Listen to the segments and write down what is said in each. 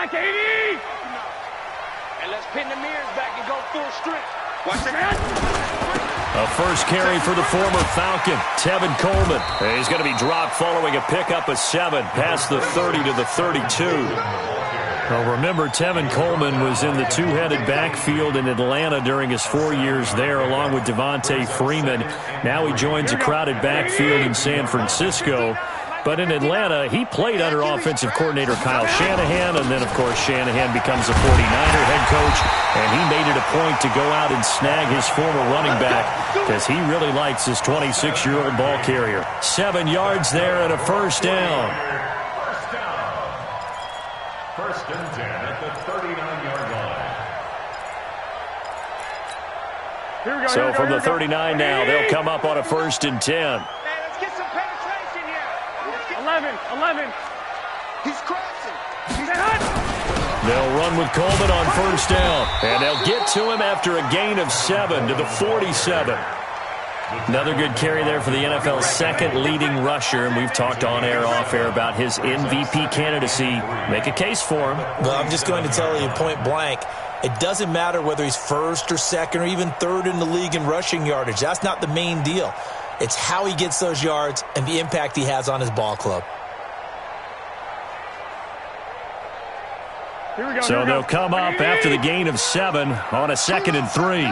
back, 80! And let's pin the mirrors back and go full strength. Watch that. A first carry for the former Falcon, Tevin Coleman. He's going to be dropped following a pickup of 7 past the 30 to the 32. Well, remember, Tevin Coleman was in the two-headed backfield in Atlanta during his 4 years there, along with Devontae Freeman. Now he joins a crowded backfield in San Francisco. But in Atlanta, he played under offensive coordinator Kyle Shanahan, and then, of course, Shanahan becomes a 49er head coach, and he made it a point to go out and snag his former running back because he really likes his 26-year-old ball carrier. 7 yards there and a first down. First and 10 at the 39-yard line. So from the 39 now, they'll come up on a first and 10. 11. He's crossing. They'll run with Coleman on first down. And they'll get to him after a gain of 7 to the 47. Another good carry there for the NFL's second leading rusher. And we've talked on air, off air about his MVP candidacy. Make a case for him. Well, I'm just going to tell you point blank. It doesn't matter whether he's first or second or even third in the league in rushing yardage. That's not the main deal. It's how he gets those yards and the impact he has on his ball club. So they'll come up after the gain of 7 on a 2nd and 3.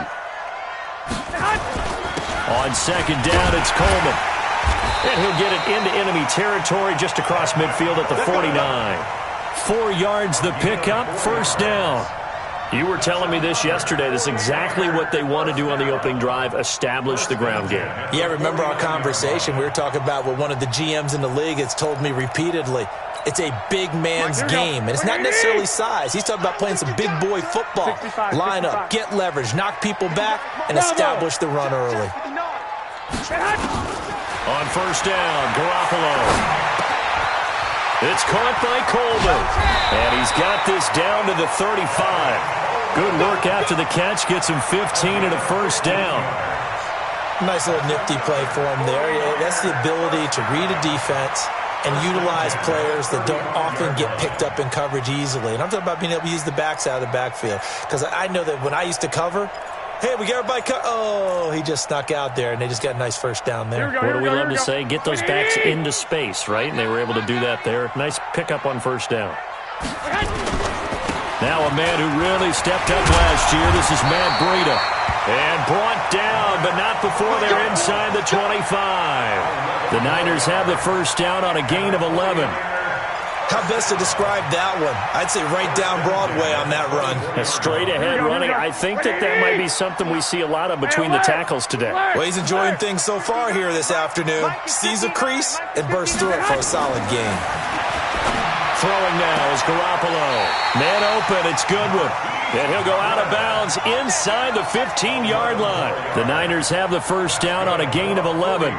On second down, it's Coleman. And he'll get it into enemy territory just across midfield at the 49. 4 yards the pickup, first down. You were telling me this yesterday. This is exactly what they want to do on the opening drive, establish the ground game. Yeah, remember our conversation. We were talking about what one of the GMs in the league has told me repeatedly. It's a big man's game, and it's not necessarily size. He's talking about playing some big boy football. Line up, get leverage, knock people back, and establish the run early. On first down, Garoppolo. It's caught by Coleman, and he's got this down to the 35. Good work after the catch, gets him 15 and a first down. Nice little nifty play for him there. That's the ability to read a defense and utilize players that don't often get picked up in coverage easily. And I'm talking about being able to use the backs out of the backfield. Because I know that when I used to cover, hey, we got everybody oh, he just snuck out there, and they just got a nice first down there. What do we love to say? Get those backs into space, right? And they were able to do that there. Nice pickup on first down. Now a man who really stepped up last year. This is Matt Breida. And brought down, but not before they're inside the 25. The Niners have the first down on a gain of 11. How best to describe that one? I'd say right down Broadway on that run. A straight-ahead running. I think that might be something we see a lot of between the tackles today. Well, he's enjoying things so far here this afternoon. Sees a crease and bursts through it for a solid gain. Throwing now is Garoppolo. Man open, it's Goodwin. And he'll go out of bounds inside the 15-yard line. The Niners have the first down on a gain of 11.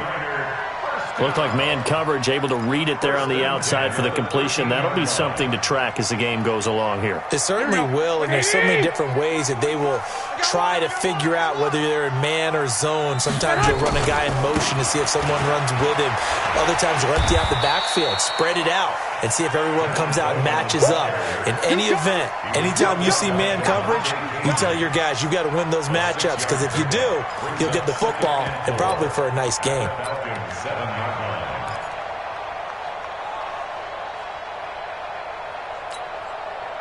Looked like man coverage, able to read it there on the outside for the completion. That'll be something to track as the game goes along here. It certainly will, and there's so many different ways that they will try to figure out whether they're in man or zone. Sometimes you'll run a guy in motion to see if someone runs with him. Other times you'll empty out the backfield, spread it out, and see if everyone comes out and matches up. In any event, anytime you see man coverage, you tell your guys you've got to win those matchups, because if you do, you'll get the football and probably for a nice game.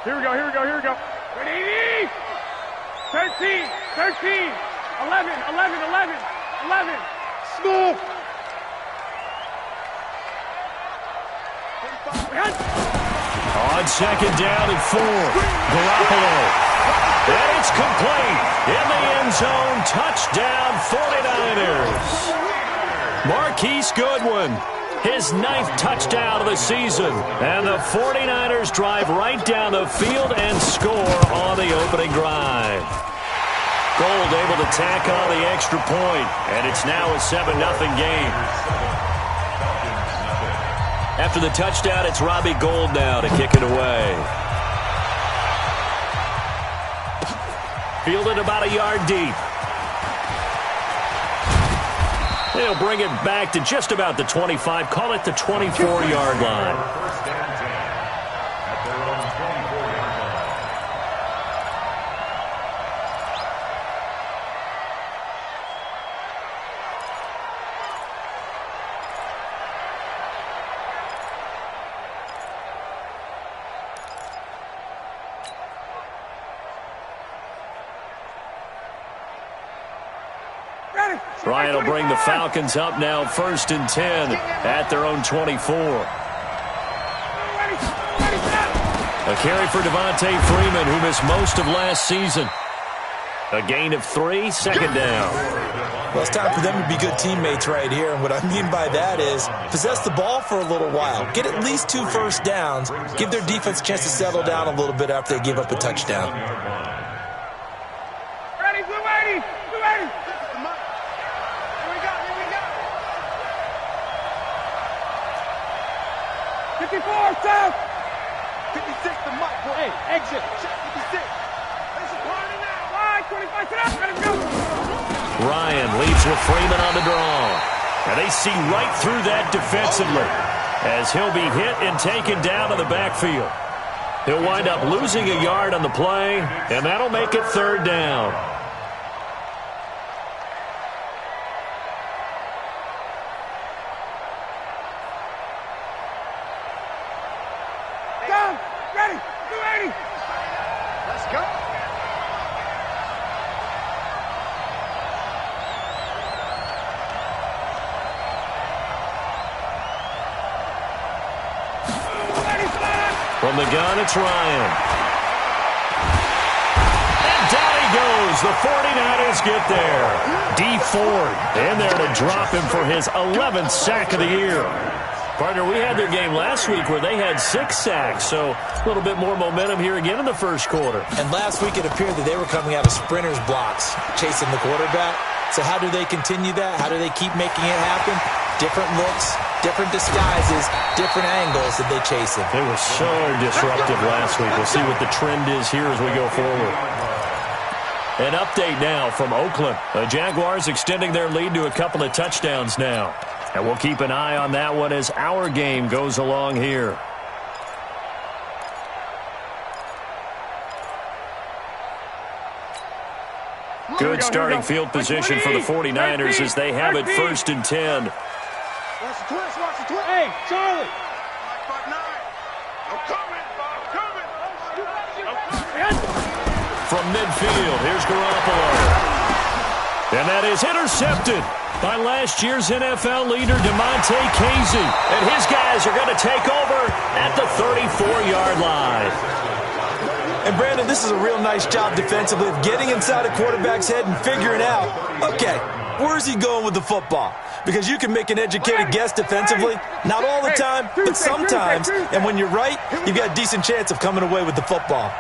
Here we go. Ready? 13, 11. Smooth. On second down and 4, Garoppolo. And it's complete. In the end zone, touchdown 49ers. Marquise Goodwin, his 9th touchdown of the season. And the 49ers drive right down the field and score on the opening drive. Gold able to tack on the extra point, and it's now a 7-0 game. After the touchdown, it's Robbie Gould now to kick it away. Fielded about a yard deep. They'll bring it back to just about the 25, call it the 24-yard line. Ryan will bring the Falcons up now 1st and 10 at their own 24. A carry for Devontae Freeman, who missed most of last season. A gain of 3, 2nd down. Well, it's time for them to be good teammates right here. And what I mean by that is possess the ball for a little while. Get at least 2 first downs. Give their defense a chance to settle down a little bit after they give up a touchdown. Ready, 280, 280. Here we go. 54, south. 56, the mic. Hey, exit. Check 56. There's a party now. 25, sit up. Ready, go. Ryan leads with Freeman on the draw. And they see right through that defensively as he'll be hit and taken down in the backfield. He'll wind up losing a yard on the play, and that'll make it 3rd down. Down. Ready, 280. Let's go. From the gun, it's Ryan. And down he goes. The 49ers get there. D Ford in there to drop him for his 11th sack of the year. Partner, we had their game last week where they had 6 sacks, so a little bit more momentum here again in the first quarter. And last week it appeared that they were coming out of sprinters blocks, chasing the quarterback. So how do they continue that? How do they keep making it happen? Different looks, different disguises, different angles that they chase him. They were so disruptive last week. We'll see what the trend is here as we go forward. An update now from Oakland. The Jaguars extending their lead to a couple of touchdowns now. And we'll keep an eye on that one as our game goes along here. Good starting field position for the 49ers as they have it 1st and 10. Watch the twist, watch the twist. Hey, Charlie. I'm coming. From midfield, here's Garoppolo. And that is intercepted by last year's NFL leader, Demonte Casey. And his guys are going to take over at the 34-yard line. And, Brandon, this is a real nice job defensively of getting inside a quarterback's head and figuring out, okay, where's he going with the football? Because you can make an educated guess defensively, not all the time, but sometimes. And when you're right, you've got a decent chance of coming away with the football.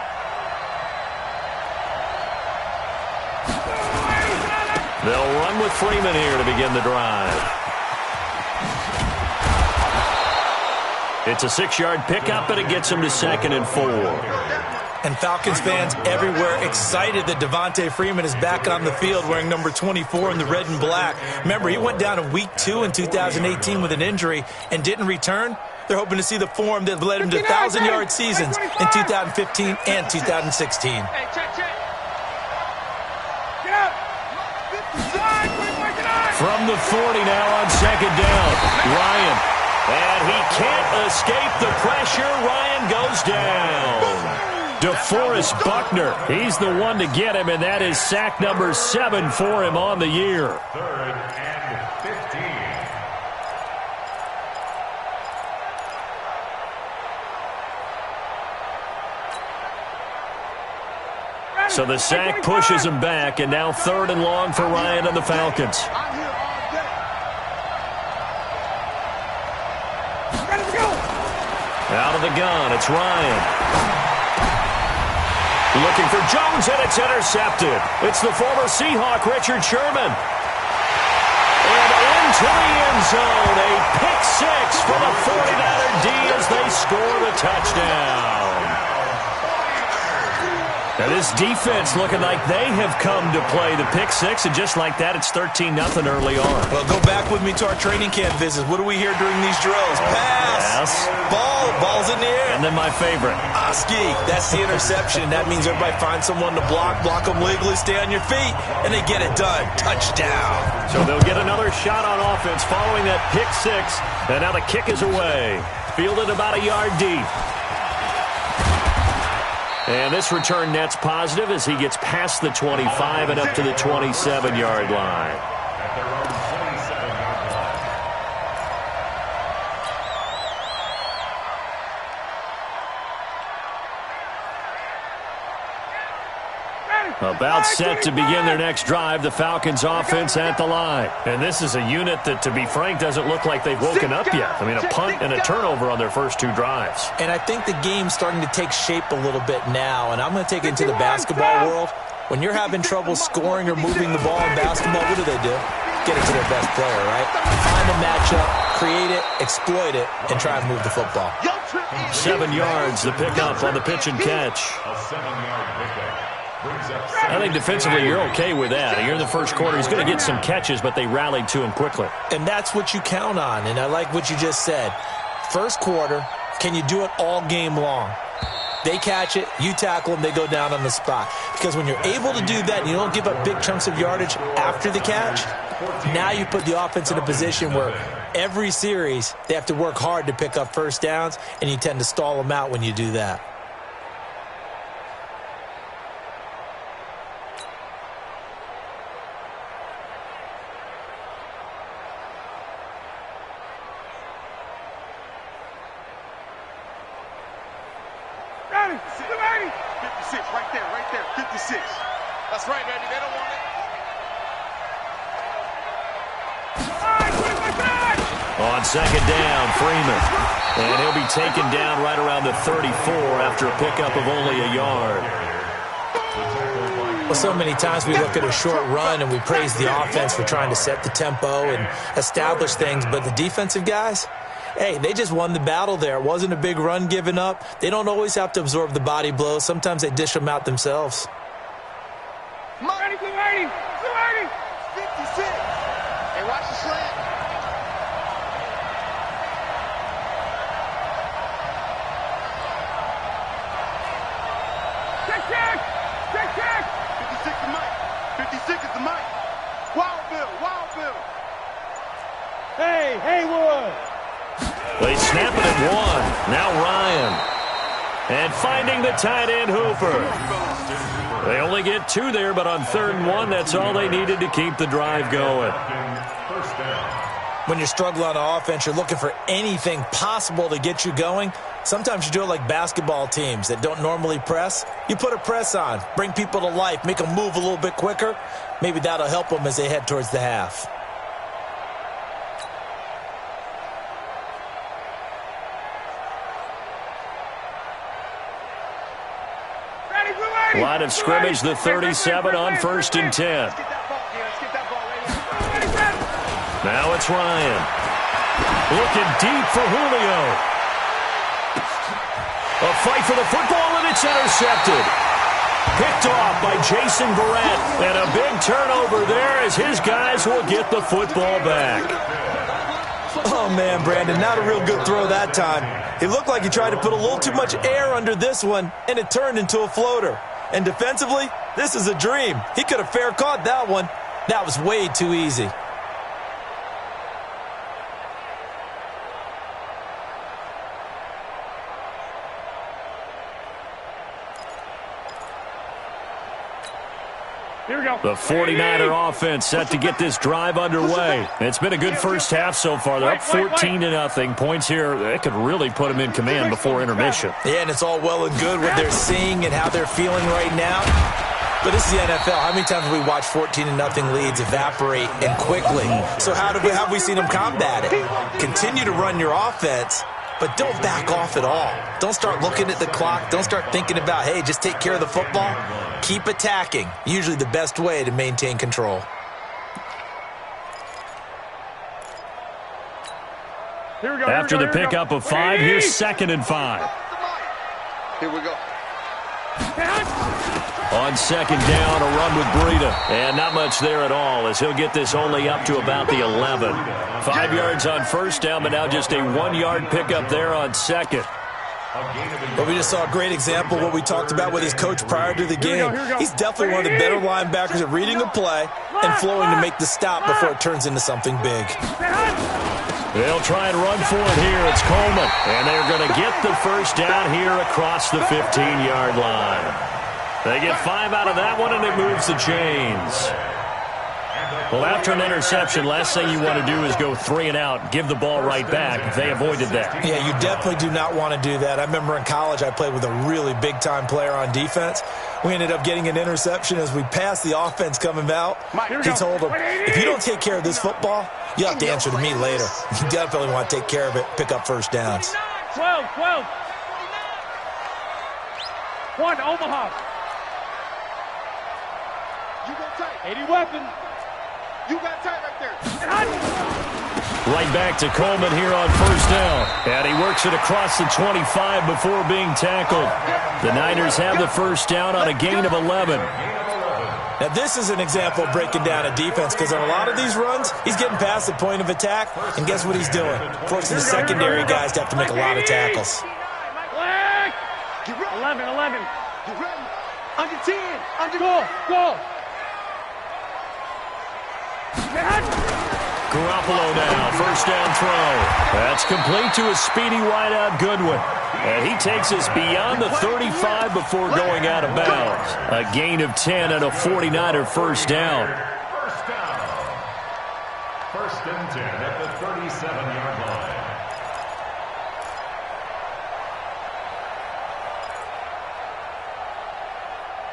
They'll run with Freeman here to begin the drive. It's a 6-yard pickup, and it gets him to 2nd and 4. And Falcons fans everywhere excited that Devontae Freeman is back on the field wearing number 24 in the red and black. Remember, he went down in week 2 in 2018 with an injury and didn't return. They're hoping to see the form that led him to 1,000-yard seasons in 2015 and 2016. Hey, check. From the 40 now on 2nd down, Ryan. And he can't escape the pressure. Ryan goes down. DeForest Buckner, he's the one to get him, and that is sack number 7 for him on the year. 3rd and 15. So the sack pushes him back, and now 3rd and long for Ryan and the Falcons. Out of the gun, it's Ryan. Looking for Jones, and it's intercepted. It's the former Seahawk, Richard Sherman. And into the end zone, a pick 6 for the 49er D as they score the touchdown. Now this defense looking like they have come to play the pick 6, and just like that, it's 13-0 early on. Well, go back with me to our training camp visits. What do we hear during these drills? Pass. Ball's in the air. And then my favorite. Oski, that's the interception. That means everybody finds someone to block them legally, stay on your feet, and they get it done. Touchdown. So they'll get another shot on offense following that pick 6, and now the kick is away. Fielded about a yard deep. And this return net's positive as he gets past the 25 and up to the 27-yard line. their own 27-yard line. About set to begin their next drive, the Falcons offense at the line. And this is a unit that, to be frank, doesn't look like they've woken up yet. I mean, a punt and a turnover on their first two drives. And I think the game's starting to take shape a little bit now, and I'm going to take it into the basketball world. When you're having trouble scoring or moving the ball in basketball, what do? Get it to their best player, right? Find a matchup, create it, exploit it, and try and move the football. 7 yards, the pickup on the pitch and catch. A 7-yard pickup. I think defensively you're okay with that. You're in the first quarter. He's going to get some catches, but they rallied to him quickly. And that's what you count on, and I like what you just said. First quarter, can you do it all game long? They catch it, you tackle them, they go down on the spot. Because when you're able to do that and you don't give up big chunks of yardage after the catch, now you put the offense in a position where every series they have to work hard to pick up first downs, and you tend to stall them out when you do that. Ready, 56, right there, 56. That's right, baby, they don't want it. On second down, Freeman. And he'll be taken down right around the 34 after a pickup of only a yard. Well, so many times we look at a short run and we praise the offense for trying to set the tempo and establish things, but the defensive guys, hey, they just won the battle there. It wasn't a big run given up. They don't always have to absorb the body blows. Sometimes they dish them out themselves. Ready, 56. Hey, watch the slant. Check. 56 is Mike. 56 is the Mike. Wild Bill. Hey, Haywood. They snap it at one. Now Ryan. And finding the tight end, Hooper. They only get 2 there, but on 3rd and 1, that's all they needed to keep the drive going. First down. When you're struggling on offense, you're looking for anything possible to get you going. Sometimes you do it like basketball teams that don't normally press. You put a press on, bring people to life, make them move a little bit quicker. Maybe that'll help them as they head towards the half. Line of scrimmage, the 37 on 1st and 10. Now it's Ryan. Looking deep for Julio. A fight for the football, and it's intercepted. Picked off by Jason Barrett. And a big turnover there as his guys will get the football back. Oh, man, Brandon, not a real good throw that time. It looked like he tried to put a little too much air under this one, and it turned into a floater. And defensively, this is a dream. He could have fair caught that one. That was way too easy. Here we go. The 49er offense set to get this drive underway. It's been a good first half so far. They're up 14-0. Points here, they could really put them in command before intermission. Yeah, and it's all well and good what they're seeing and how they're feeling right now. But this is the NFL. How many times have we watched 14-0 leads evaporate and quickly? So how have we seen them combat it? Continue to run your offense, but don't back off at all. Don't start looking at the clock. Don't start thinking about, hey, just take care of the football. Keep attacking. Usually the best way to maintain control. After the pickup of 5, here's 2nd and 5. Here we go. On 2nd down, a run with Breida. And not much there at all as he'll get this only up to about the 11. 5 yards on 1st down, but now just a 1-yard pickup there on 2nd. But we just saw a great example of what we talked about with his coach prior to the game. He's definitely one of the better linebackers at reading a play and flowing to make the stop before it turns into something big. They'll try and run for it here. It's Coleman. And they're going to get the first down here across the 15-yard line. They get 5 out of that one, and it moves the chains. Well, after an interception, last thing you want to do is go 3 and out, give the ball right back. They avoided that. Yeah, you definitely do not want to do that. I remember in college I played with a really big-time player on defense. We ended up getting an interception as we passed the offense coming out. He told him, if you don't take care of this football, you'll have to answer to me later. You definitely want to take care of it, pick up first downs. 12. 1, Omaha. You go tight. 80 weapon. You got tight right there. Right back to Coleman here on first down. And he works it across the 25 before being tackled. The Niners have the first down on a gain of 11. Now, this is an example of breaking down a defense because on a lot of these runs, he's getting past the point of attack, and guess what he's doing? Forcing the secondary guys to have to make a lot of tackles. 11. You ready? Under 10. Under Go. Garoppolo now, first down throw. That's complete to a speedy wideout Goodwin. And he takes us beyond the 35 before going out of bounds. A gain of 10 and a 49er first down. First and 10 at the 37-yard line.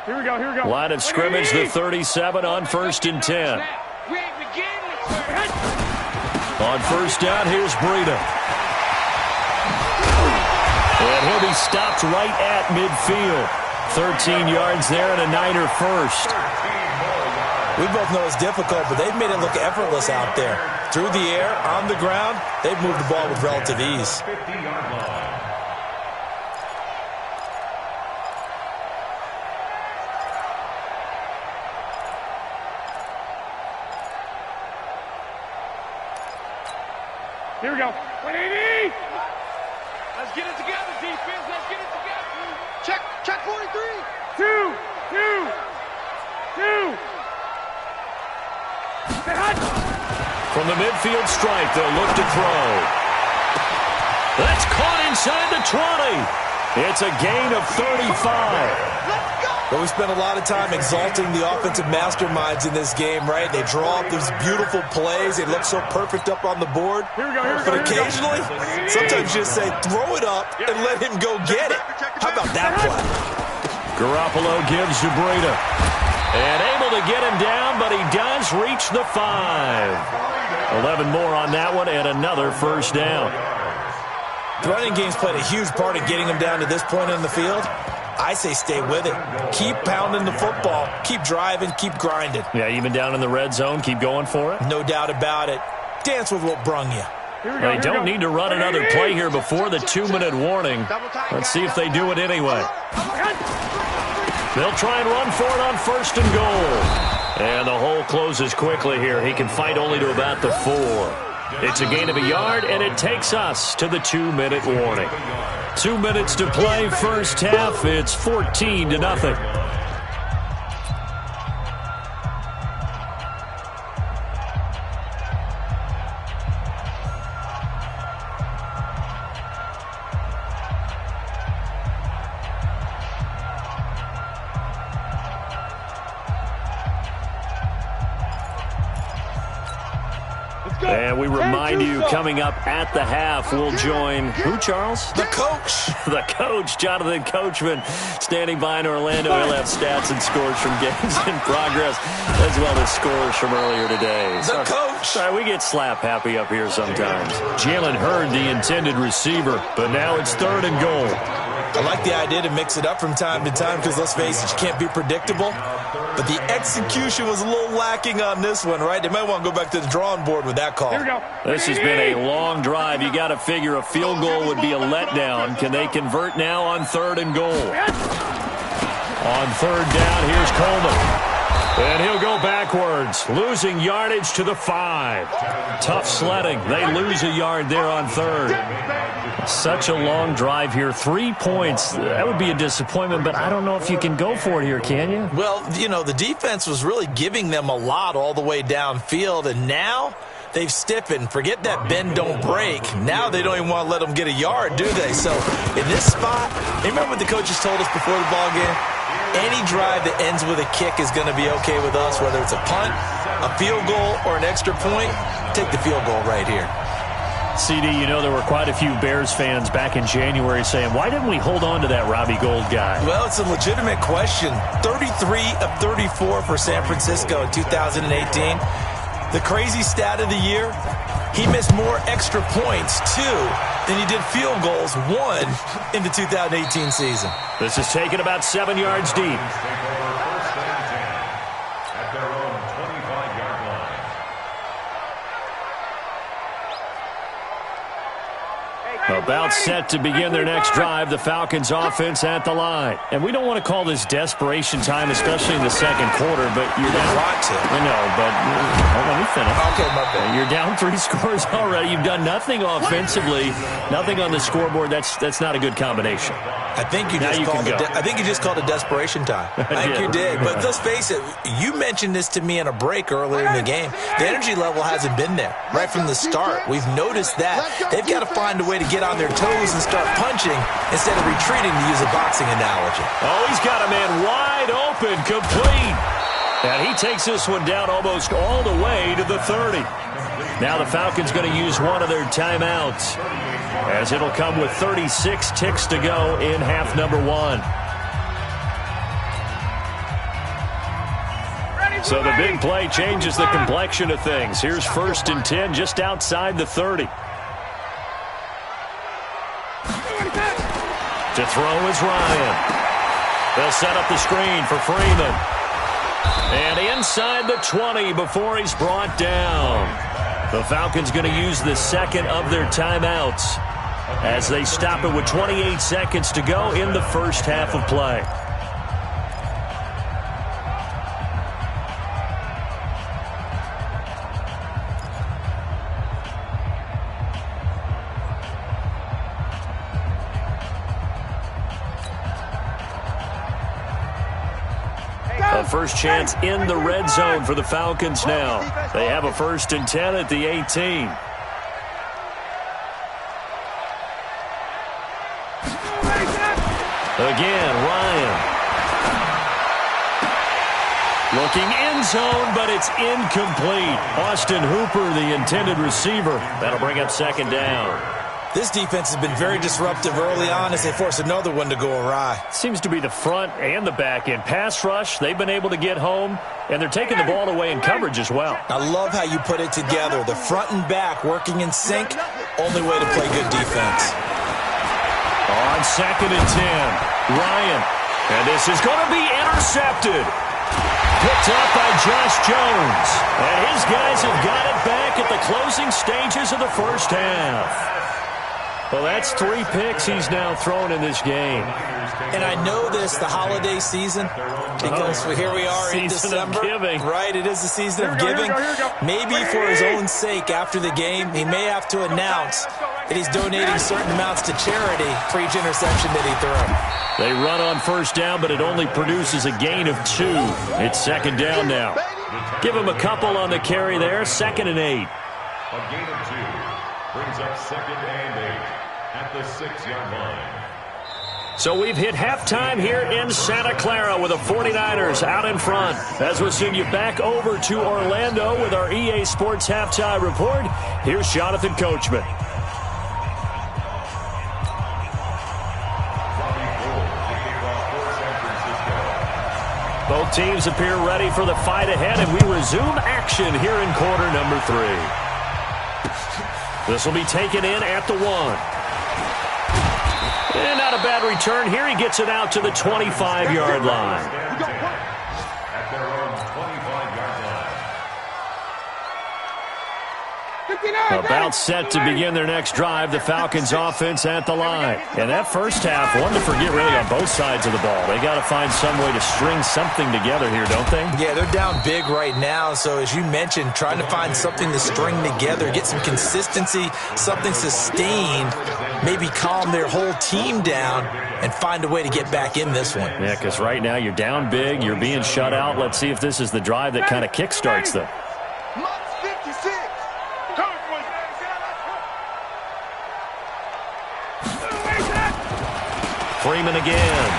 Here we go. Line of scrimmage, the 37 on first and 10. On first down, here's Breida. And he'll be stopped right at midfield. 13 yards there and a Niner first. We both know it's difficult, but they've made it look effortless out there. Through the air, on the ground, they've moved the ball with relative ease. 50-yard line. Here we go. 180. Let's get it together, defense. Let's get it together. Check 43. 2. From the midfield stripe, they'll look to throw. That's caught inside the 20. It's a gain of 35. But we spent a lot of time exalting the offensive masterminds in this game, right? They draw up these beautiful plays. They look so perfect up on the board. But occasionally, sometimes you just say, throw it up and let him go get it. How about that play? Garoppolo gives to Breida. And able to get him down, but he does reach the 5. 11 more on that one and another first down. The running game's played a huge part in getting him down to this point in the field. I say stay with it. Keep pounding the football. Keep driving. Keep grinding. Yeah, even down in the red zone, keep going for it. No doubt about it. Dance with what brung you. They don't need to run another play here before the 2-minute warning. Let's see if they do it anyway. They'll try and run for it on first and goal. And the hole closes quickly here. He can fight only to about the 4. It's a gain of a yard, and it takes us to the 2-minute warning. 2 minutes to play, first half. It's 14-0. And we remind you, coming up at the half, we'll join who, Charles? The coach. The coach, Jonathan Coachman, standing by in Orlando. He'll have stats and scores from games in progress, as well as scores from earlier today. The coach. Sorry, we get slap happy up here sometimes. Jalen Hurd, the intended receiver, but now it's 3rd and goal. I like the idea to mix it up from time to time because, let's face it, you can't be predictable. But the execution was a little lacking on this one, right? They might want to go back to the drawing board with that call. Here we go. This has been a long drive. You got to figure a field goal would be a letdown. Can they convert now on 3rd and goal? On 3rd down, here's Coleman. And he'll go backwards, losing yardage to the 5. Tough sledding. They lose a yard there on 3rd. Such a long drive here. 3 points. That would be a disappointment, but I don't know if you can go for it here, can you? Well, you know, the defense was really giving them a lot all the way downfield, and now they've stiffened. Forget that bend, don't break. Now they don't even want to let them get a yard, do they? So in this spot, remember what the coaches told us before the ball game? Any drive that ends with a kick is going to be okay with us, whether it's a punt A field goal or an extra point, take the field goal right here. CD, you know there were quite a few Bears fans back in January saying, why didn't we hold on to that Robbie Gould guy? Well, it's a legitimate question. 33 of 34 for San Francisco in 2018. The crazy stat of the year, he missed more extra points, 2, than he did field goals, 1, in the 2018 season. This is taken about 7 yards deep. About set to begin their next drive, the Falcons offense at the line. And we don't want to call this desperation time, especially in the second quarter, but you're down. I know, but let me finish. Okay, my bad. You're down 3 scores already. You've done nothing offensively, nothing on the scoreboard. That's not a good combination. I think you just called it desperation time. I think you did. But let's face it, you mentioned this to me in a break earlier in the game. The energy level hasn't been there right from the start. We've noticed that. They've got to find a way to get on their toes and start punching instead of retreating, to use a boxing analogy. Oh, he's got a man wide open, complete. And he takes this one down almost all the way to the 30. Now the Falcons going to use one of their timeouts, as it'll come with 36 ticks to go in half number 1. So the big play changes the complexion of things. Here's 1st and 10 just outside the 30. To throw is Ryan. They'll set up the screen for Freeman. And inside the 20 before he's brought down. The Falcons going to use the second of their timeouts as they stop it with 28 seconds to go in the first half of play. A first chance in the red zone for the Falcons now. They have a 1st and 10 at the 18. Again, Ryan. Looking end zone, but it's incomplete. Austin Hooper, the intended receiver. That'll bring up 2nd down. This defense has been very disruptive early on as they force another one to go awry. Seems to be the front and the back end. Pass rush, they've been able to get home, and they're taking the ball away in coverage as well. I love how you put it together. The front and back working in sync, only way to play good defense. On 2nd and 10, Ryan. And this is going to be intercepted. Picked up by Josh Jones. And his guys have got it back at the closing stages of the first half. Well, that's 3 picks he's now thrown in this game. And I know this, the holiday season, because here we are in December. Of giving. Right, it is the season of giving. Maybe for his own sake, after the game, he may have to announce that he's donating certain amounts to charity for each interception that he throws. They run on 1st down, but it only produces a gain of 2. It's 2nd down now. Give him a couple on the carry there, 2nd and 8. A gain of 2 brings up 2nd and 8 at the 6-yard line. So we've hit halftime here in Santa Clara with the 49ers out in front. As we'll send you back over to Orlando with our EA Sports Halftime Report, here's Jonathan Coachman. Both teams appear ready for the fight ahead, and we resume action here in quarter number 3. This will be taken in at the 1. And not a bad return here. He gets it out to the 25-yard line. At their own 25-yard line. About set to begin their next drive, the Falcons offense at the line. And that first half, one to forget really on both sides of the ball. They got to find some way to string something together here, don't they? Yeah, they're down big right now. So as you mentioned, trying to find something to string together, get some consistency, something sustained, maybe calm their whole team down and find a way to get back in this one. Yeah, because right now you're down big, you're being shut out. Let's see if this is the drive that kind of kickstarts them. Freeman again.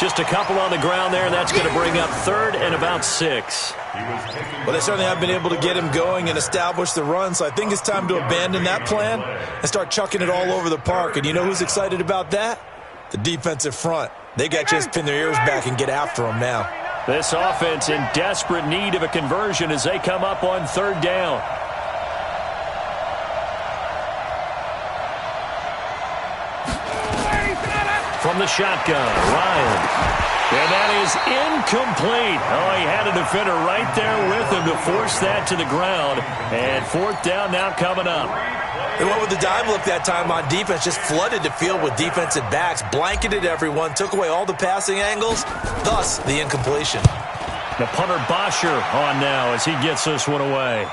Just a couple on the ground there, and that's going to bring up third and about 6. Well, they certainly have been able to get him going and establish the run, so I think it's time to abandon that plan and start chucking it all over the park. And you know who's excited about that? The defensive front. They got to just pin their ears back and get after him now. This offense in desperate need of a conversion as they come up on third down. From the shotgun, Ryan. And that is incomplete. Oh, he had a defender right there with him to force that to the ground. And fourth down now coming up. They went with the dive look that time on defense, just flooded the field with defensive backs, blanketed everyone, took away all the passing angles, thus the incompletion. The punter Bosher on now as he gets this one away.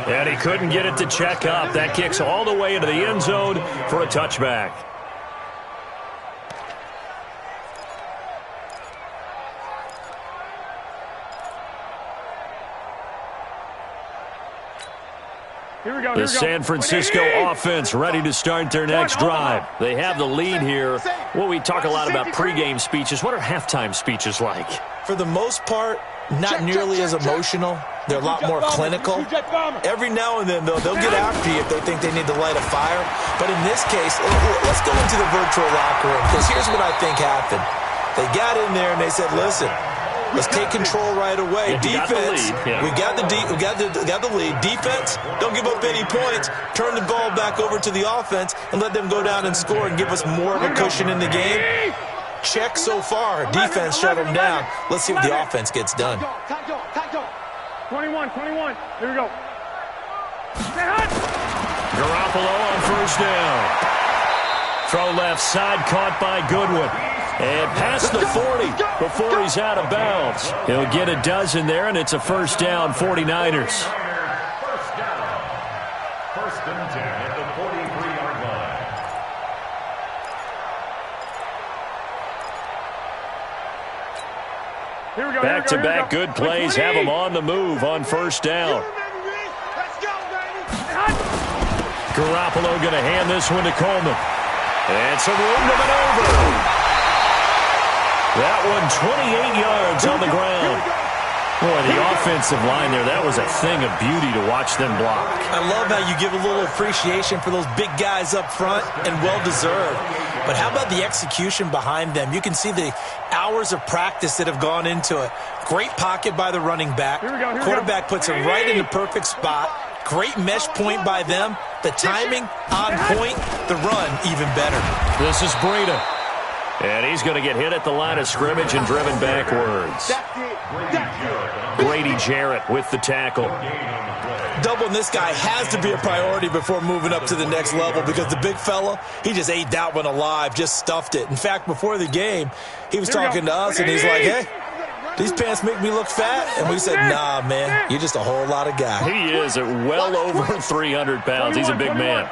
And he couldn't get it to check up. That kicks all the way into the end zone for a touchback. The San Francisco offense ready to start their next drive. They have the lead here. Well, we talk a lot about pregame speeches. What are halftime speeches like? For the most part, not nearly as emotional. They're a lot more clinical. Every now and then, though, they'll get after you if they think they need to light a fire. But in this case, let's go into the virtual locker room, because here's what I think happened. They got in there and they said, listen, let's take control right away. Defense, we got the lead. Defense, don't give up any points. Turn the ball back over to the offense and let them go down and score and give us more of a cushion in the game. Check so far. Defense shut them down. Let's see what the offense gets done. 21. Here we go. Garoppolo on first down. Throw left side, caught by Goodwin. And past the 40 before he's out of bounds. He'll get a dozen there, and it's a first down, 49ers. First and 10 at the 43-yard line. Back-to-back good plays have him on the move on first down. Garoppolo going to hand this one to Coleman. And some room to maneuver. That one 28 yards on the ground. Boy, the offensive line there, that was a thing of beauty to watch them block. I love how you give a little appreciation for those big guys up front, and well-deserved. But how about the execution behind them? You can see the hours of practice that have gone into it. Great pocket by the running back. Quarterback puts it right in the perfect spot. Great mesh point by them. The timing on point. The run even better. This is Breida. And he's going to get hit at the line of scrimmage and driven backwards. Grady Jarrett with the tackle. Doubling this guy has to be a priority before moving up to the next level, because the big fella, he just ate that one alive, just stuffed it. In fact, before the game, he was talking to us, and he's like, hey, these pants make me look fat. And we said, nah, man, you're just a whole lot of guy. He is at well over 300 pounds. He's a big man.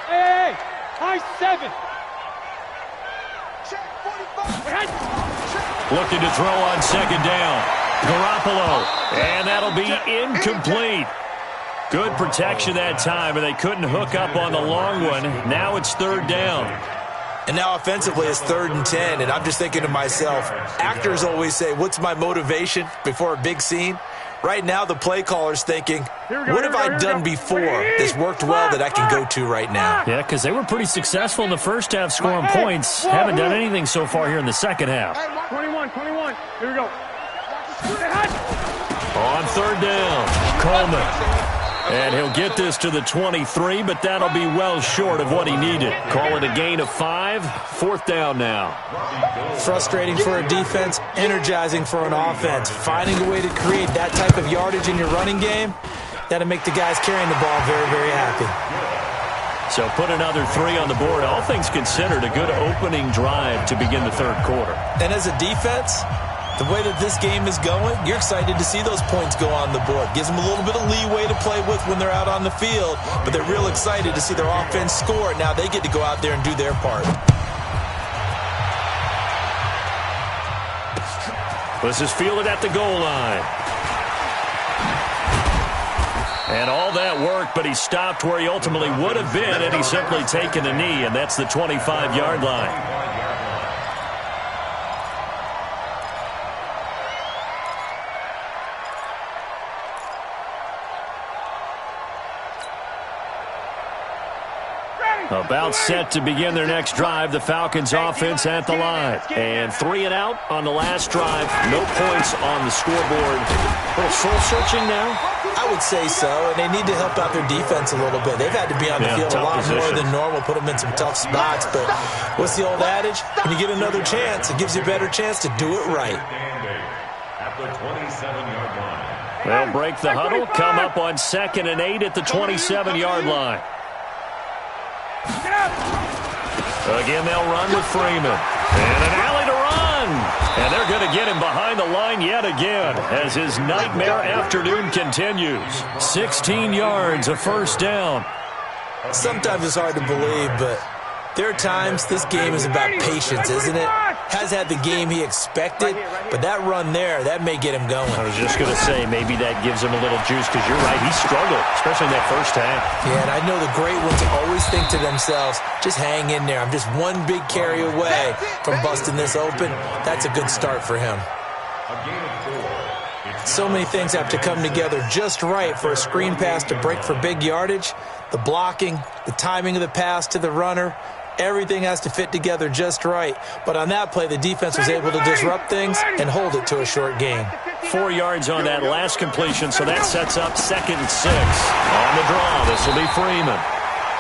Hey, high 7. Looking to throw on second down. Garoppolo. And that'll be incomplete. Good protection that time, and they couldn't hook up on the long one. Now it's third down. And now offensively it's 3rd and 10, and I'm just thinking to myself, actors always say, what's my motivation before a big scene? Right now the play caller's thinking, what have I done before that's worked well that I can go to right now? Yeah, because they were pretty successful in the first half scoring points. Haven't done anything so far here in the second half. 21. Here we go. On third down, Coleman. And he'll get this to the 23, but that'll be well short of what he needed. Call it a gain of 5. 4th down now. Frustrating for a defense, energizing for an offense. Finding a way to create that type of yardage in your running game, that'll make the guys carrying the ball very, very happy. So put another 3 on the board. All things considered, a good opening drive to begin the third quarter. And as a defense, the way that this game is going, you're excited to see those points go on the board. Gives them a little bit of leeway to play with when they're out on the field, but they're real excited to see their offense score. Now they get to go out there and do their part. This is fielded at the goal line. And all that work, but he stopped where he ultimately would have been, and he's simply taken a knee, and that's the 25-yard line. About set to begin their next drive, the Falcons offense at the line. And 3 and out on the last drive. No points on the scoreboard. A little soul-searching now? I would say so, and they need to help out their defense a little bit. They've had to be on the field a lot more than normal, put them in some tough spots. But what's the old adage? When you get another chance, it gives you a better chance to do it right. At the 27-yard line. They'll break the huddle, come up on 2nd and 8 at the 27-yard line. Again, they'll run with Freeman. And an alley to run. And they're going to get him behind the line yet again as his nightmare afternoon continues. 16 yards, a first down. Sometimes it's hard to believe, but there are times this game is about patience, isn't it? Has had the game he expected, but that run there, that may get him going. I was just going to say, maybe that gives him a little juice, because you're right, he struggled, especially in that first half. Yeah, and I know the great ones always think to themselves, just hang in there. I'm just one big carry away from busting this open. That's a good start for him. So many things have to come together just right for a screen pass to break for big yardage. The blocking, the timing of the pass to the runner, everything has to fit together just right. But on that play, the defense was able to disrupt things and hold it to a short gain. 4 yards on that last completion, so that sets up 2nd and 6. On the draw, this will be Freeman.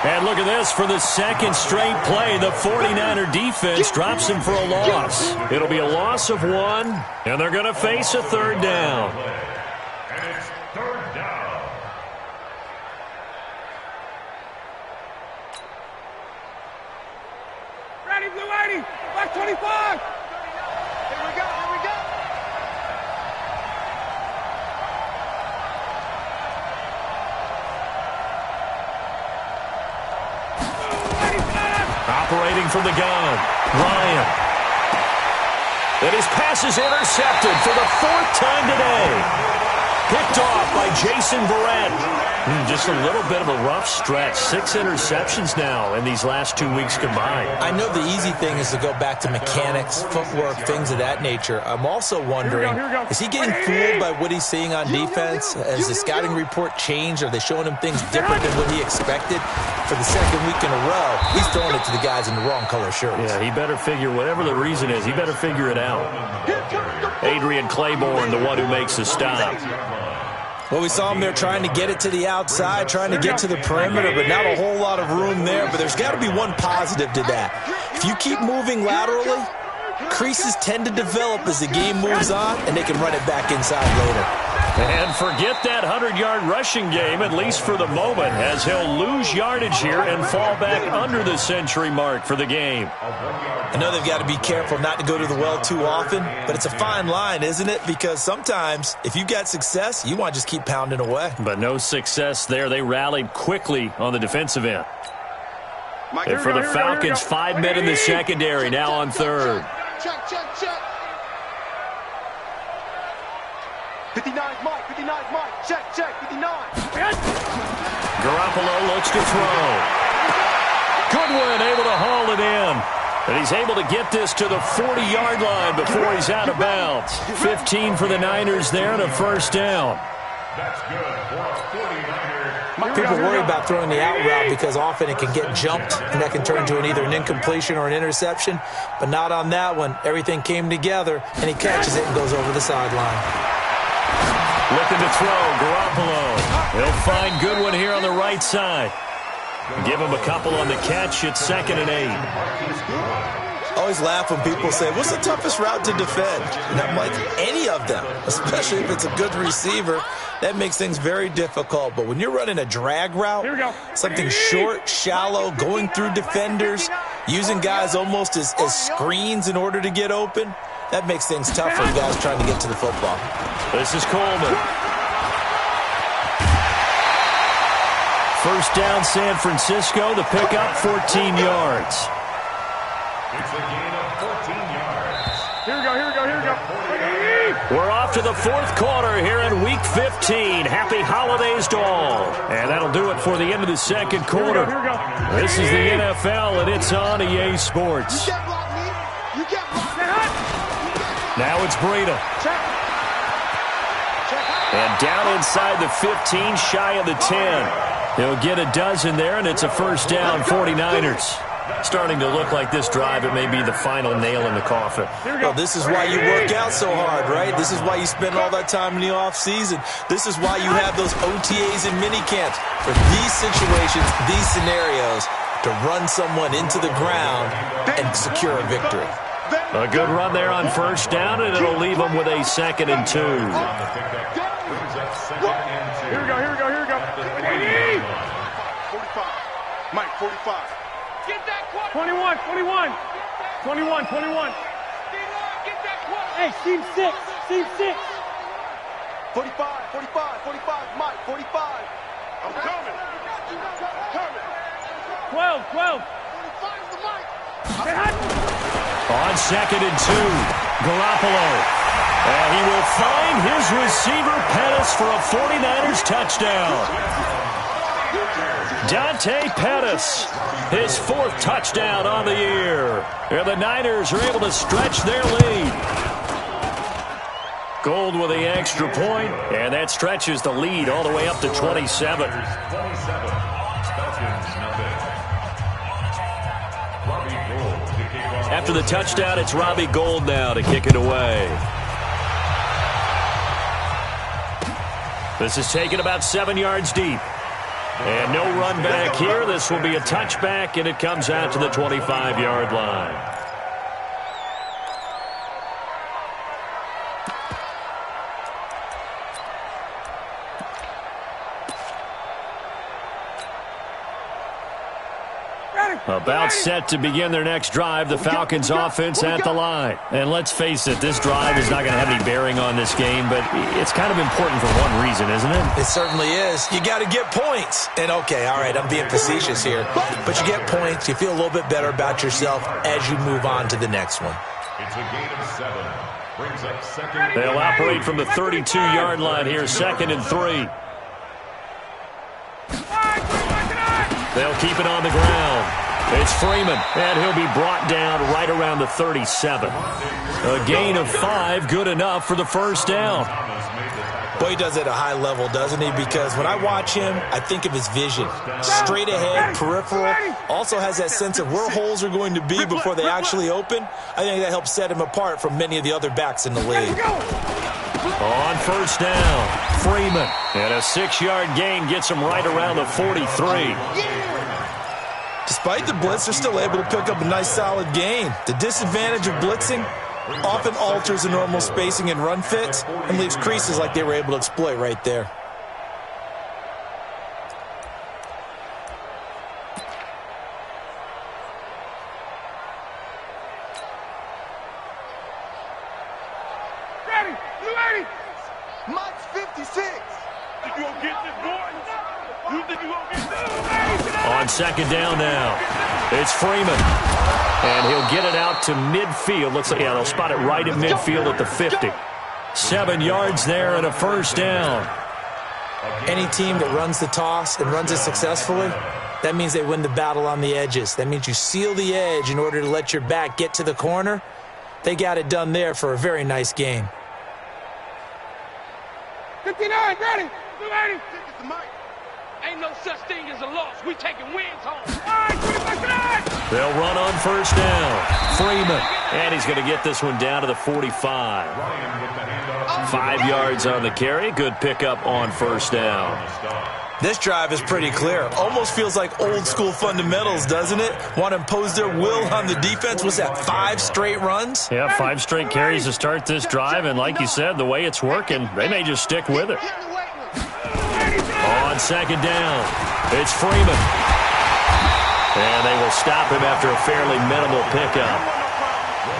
And look at this, for the second straight play, the 49er defense drops him for a loss. It'll be a loss of 1, and they're going to face a 3rd down. And it's 3rd down. Ready, blue 80, black 25. Here we go, here we go. Operating from the gun, Ryan. And his pass is intercepted for the 4th time today. Picked off by Jason Verrett. Just a little bit of a rough stretch. 6 interceptions now in these last 2 weeks combined. I know the easy thing is to go back to mechanics, footwork, things of that nature. I'm also wondering, is he getting fooled by what he's seeing on defense? Has the scouting report changed? Are they showing him things different than what he expected? For the 2nd week in a row, he's throwing it to the guys in the wrong color shirts. Yeah, he better figure, whatever the reason is, he better figure it out. Adrian Claiborne, the one who makes the stop. Well, we saw him there trying to get it to the outside, trying to get to the perimeter, but not a whole lot of room there. But there's got to be one positive to that. If you keep moving laterally, creases tend to develop as the game moves on, and they can run it back inside later. And forget that 100-yard rushing game, at least for the moment, as he'll lose yardage here and fall back under the century mark for the game. I know they've got to be careful not to go to the well too often, but it's a fine line, isn't it? Because sometimes, if you got success, you want to just keep pounding away. But no success there. They rallied quickly on the defensive end. And for the Falcons, 5 men in the secondary, now on 3rd. Check. 59's Mike, 59's Mike. Check, 59. Garoppolo looks to throw. Goodwin able to haul it in. And he's able to get this to the 40-yard line before he's out of bounds. 15 for the Niners there and a first down. That's good for a 49er. People worry about throwing the out route because often it can get jumped, and that can turn into either an incompletion or an interception. But not on that one. Everything came together, and he catches it and goes over the sideline. Looking to throw, Garoppolo. He'll find Goodwin here on the right side. Give him a couple on the catch. It's 2nd and 8. I always laugh when people say, what's the toughest route to defend? And I'm like, any of them, especially if it's a good receiver. That makes things very difficult. But when you're running a drag route, something short, shallow, going through defenders, using guys almost as screens in order to get open, that makes things tough for guys trying to get to the football. This is Coleman. First down, San Francisco. The pickup, 14 yards. It's a gain of 14 yards. Here we go. We're off to to the fourth quarter here in Week 15. Happy holidays to all. And that'll do it for the end of the second quarter. Here we go. This is the NFL, and it's on EA Sports. Now it's Breida. And down inside the 15, shy of the 10. He'll get a dozen there, and it's a first down, 49ers. Starting to look like this drive, it may be the final nail in the coffin. Well, this is why you work out so hard, right? This is why you spend all that time in the offseason. This is why you have those OTAs and minicamps. For these situations, these scenarios, to run someone into the ground and secure a victory. A good run there on first down, and it'll leave them with a 2nd and 2. Here we go, here we go, here we go. 45. Mike, 45. Get that 21, 21. 21, 21. Hey, team 6, team 6. 45, 45, 45. Mike, 45. I'm coming. 12, 12. On 2nd and 2, Garoppolo. And he will find his receiver, Pettis, for a 49ers touchdown. Dante Pettis, his 4th touchdown on the year. And the Niners are able to stretch their lead. Gold with the extra point, and that stretches the lead all the way up to 27. After the touchdown, it's Robbie Gould now to kick it away. This is taken about 7 yards deep. And no run back here. This will be a touchback, and it comes out to the 25-yard line. About set to begin their next drive, the Falcons offense at the line. And let's face it, this drive is not going to have any bearing on this game, but it's kind of important for one reason, isn't it? It certainly is. You got to get points. And okay, all right, I'm being facetious here, but you get points, you feel a little bit better about yourself as you move on to the next one. It's a gain of 7. Brings up 2nd. They'll operate from the 32-yard line here, 2nd and 3. They'll keep it on the ground. It's Freeman, and he'll be brought down right around the 37. A gain of 5, good enough for the first down. Boy, he does it at a high level, doesn't he? Because when I watch him, I think of his vision. Straight ahead, peripheral. Also has that sense of where holes are going to be before they actually open. I think that helps set him apart from many of the other backs in the league. On first down, Freeman. And a 6-yard gain gets him right around the 43. Despite the blitz, they're still able to pick up a nice solid gain. The disadvantage of blitzing often alters the normal spacing and run fits and leaves creases like they were able to exploit right there. Ready, you ready? Mike's 56. Think you gonna get this, boy? You think you gonna get this? On 2nd down now, it's Freeman. And he'll get it out to midfield. Looks like, yeah, they'll spot it right in midfield at the 50. 7 yards there and a first down. Any team that runs the toss and runs it successfully, that means they win the battle on the edges. That means you seal the edge in order to let your back get to the corner. They got it done there for a very nice game. 59, ready, you ready? Take it to Mike. Ain't no such thing as a loss. We taking wins home. All right, 25. They'll run on first down. Freeman. And he's going to get this one down to the 45. 5 yards on the carry. Good pickup on first down. This drive is pretty clear. Almost feels like old school fundamentals, doesn't it? Want to impose their will on the defense. What's that, 5 straight runs? Yeah, 5 straight carries to start this drive. And like you said, the way it's working, they may just stick with it. On 2nd down, it's Freeman. And they will stop him after a fairly minimal pickup.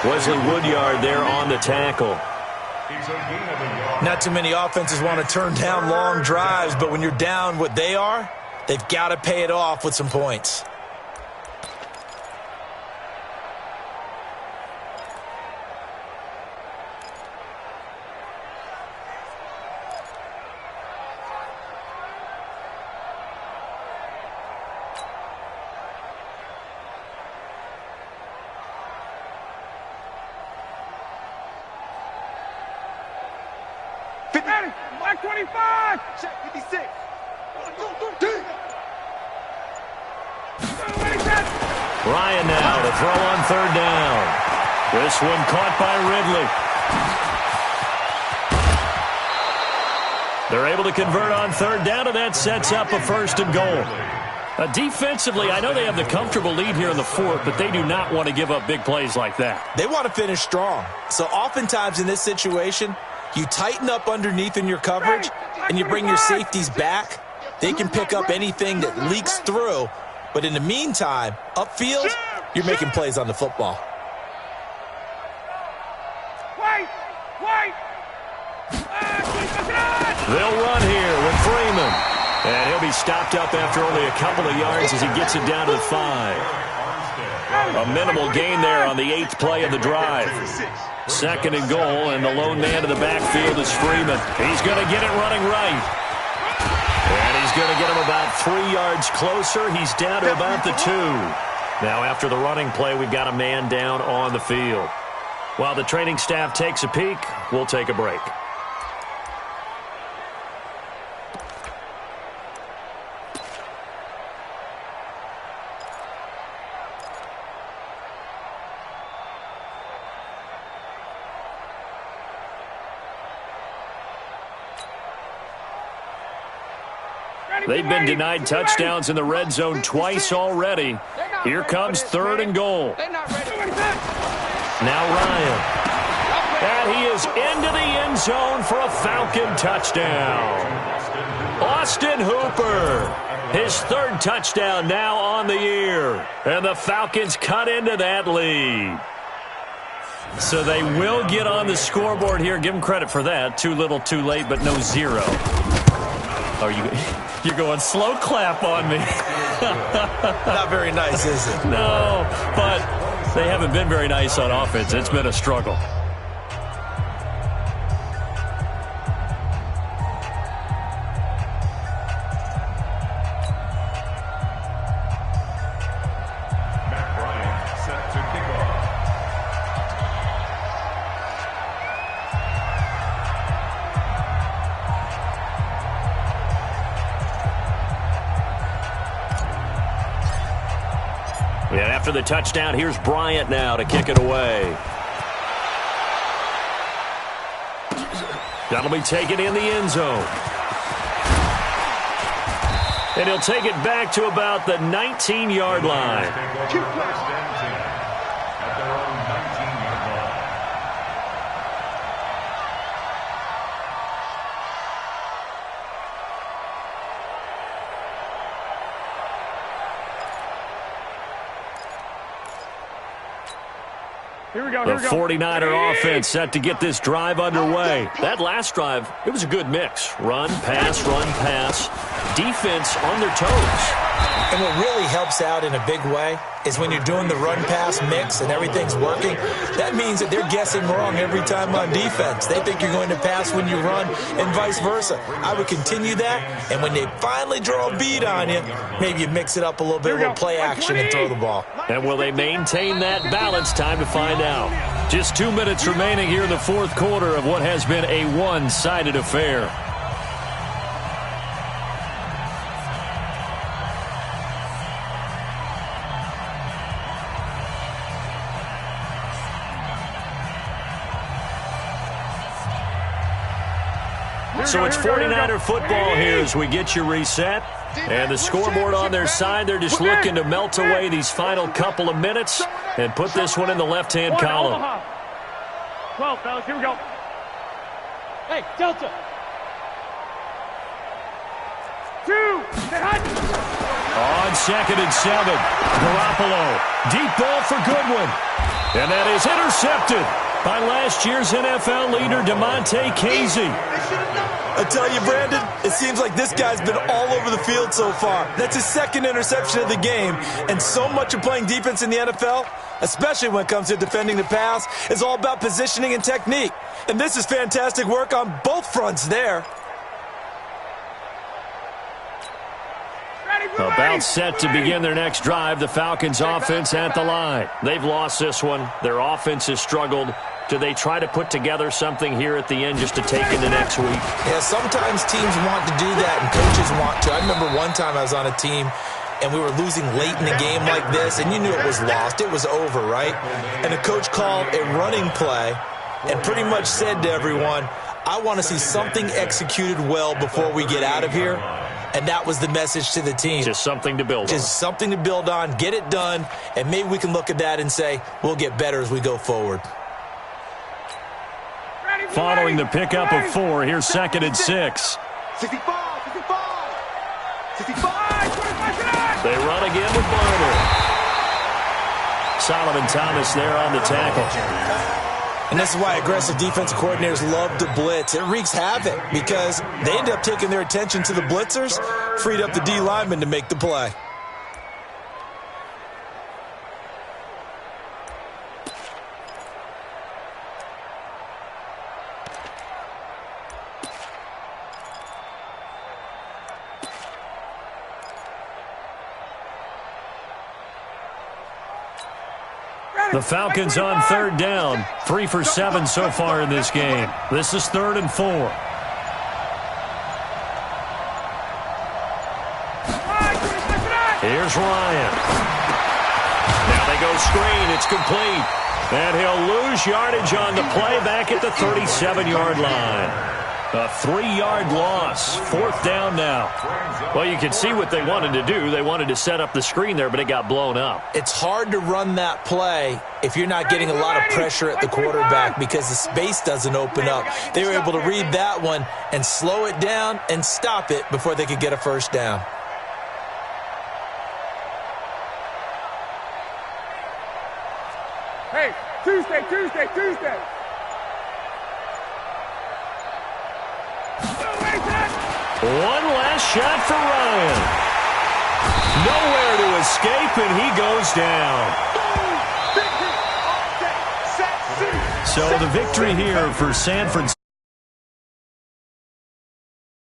Wesley Woodyard there on the tackle. Not too many offenses want to turn down long drives, but when you're down what they are, they've got to pay it off with some points. Ready. Back 25. Check 56. 1, 2, 3. Ryan now to throw on third down. This one caught by Ridley. They're able to convert on third down, and that sets up a first and goal. Defensively, I know they have the comfortable lead here in the fourth, but they do not want to give up big plays like that. They want to finish strong. So oftentimes in this situation, you tighten up underneath in your coverage, and you bring your safeties back. They can pick up anything that leaks through. But in the meantime, upfield, you're making plays on the football. They'll run here with Freeman. And he'll be stopped up after only a couple of yards as he gets it down to the 5. A minimal gain there on the 8th play of the drive. Second and goal, and the lone man in the backfield is Freeman. He's going to get it running right. And he's going to get him about 3 yards closer. He's down to about the 2. Now, after the running play, we've got a man down on the field. While the training staff takes a peek, we'll take a break. They've been denied touchdowns in the red zone twice already. Here comes third and goal. Now Ryan. And he is into the end zone for a Falcon touchdown. Austin Hooper. His third touchdown now on the year. And the Falcons cut into that lead. So they will get on the scoreboard here. Give them credit for that. Too little, too late, but no 0. Are you... You're going slow clap on me. Not very nice, is it? No, but they haven't been very nice on offense. It's been a struggle. And after the touchdown, here's Bryant now to kick it away. That'll be taken in the end zone. And he'll take it back to about the 19-yard line. The 49er offense set to get this drive underway. That last drive, it was a good mix. Run, pass, defense on their toes. And what really helps out in a big way is when you're doing the run-pass mix and everything's working, that means that they're guessing wrong every time on defense. They think you're going to pass when you run and vice versa. I would continue that, and when they finally draw a beat on you, maybe you mix it up a little bit, a little play action, and throw the ball. And will they maintain that balance? Time to find out. Just 2 minutes remaining here in the fourth quarter of what has been a one-sided affair. So it's 49er football here as we get you reset. And the scoreboard on their side, they're just looking to melt away these final couple of minutes and put this one in the left-hand column. 12, fellas, here we go. Hey, Delta. 2, get hot. On 2nd and 7, Garoppolo. Deep ball for Goodwin. And that is intercepted by last year's NFL leader, DeMonte Casey. I tell you, Brandon, it seems like this guy's been all over the field so far. That's his second interception of the game. And so much of playing defense in the NFL, especially when it comes to defending the pass, is all about positioning and technique. And this is fantastic work on both fronts there. About set to begin their next drive, the Falcons offense at the line. They've lost this one. Their offense has struggled. do they try to put together something here at the end just to take into next week? Yeah, sometimes teams want to do that and coaches want to. I remember one time I was on a team and we were losing late in a game like this, and you knew it was lost. It was over, right? And the coach called a running play and pretty much said to everyone, I want to see something executed well before we get out of here. And that was the message to the team. Just something to build on. Just something to build on, get it done, and maybe we can look at that and say, we'll get better as we go forward. Following the pickup of 4, here's 2nd and 6. 65, 65, 65. They run again with Barner. Solomon Thomas there on the tackle. And this is why aggressive defensive coordinators love to blitz. It wreaks havoc because they end up taking their attention to the blitzers, freed up the D lineman to make the play. The Falcons on 3rd down. 3 for 7 so far in this game. This is 3rd and 4. Here's Ryan. Now they go screen. It's complete. And he'll lose yardage on the play back at the 37-yard line. A 3-yard loss. 4th down now. Well, you can see what they wanted to do. They wanted to set up the screen there, but it got blown up. It's hard to run that play if you're not getting a lot of pressure at the quarterback because the space doesn't open up. They were able to read that one and slow it down and stop it before they could get a first down. Hey, Tuesday. One last shot for Ryan. Nowhere to escape, and he goes down. So the victory here for San Francisco.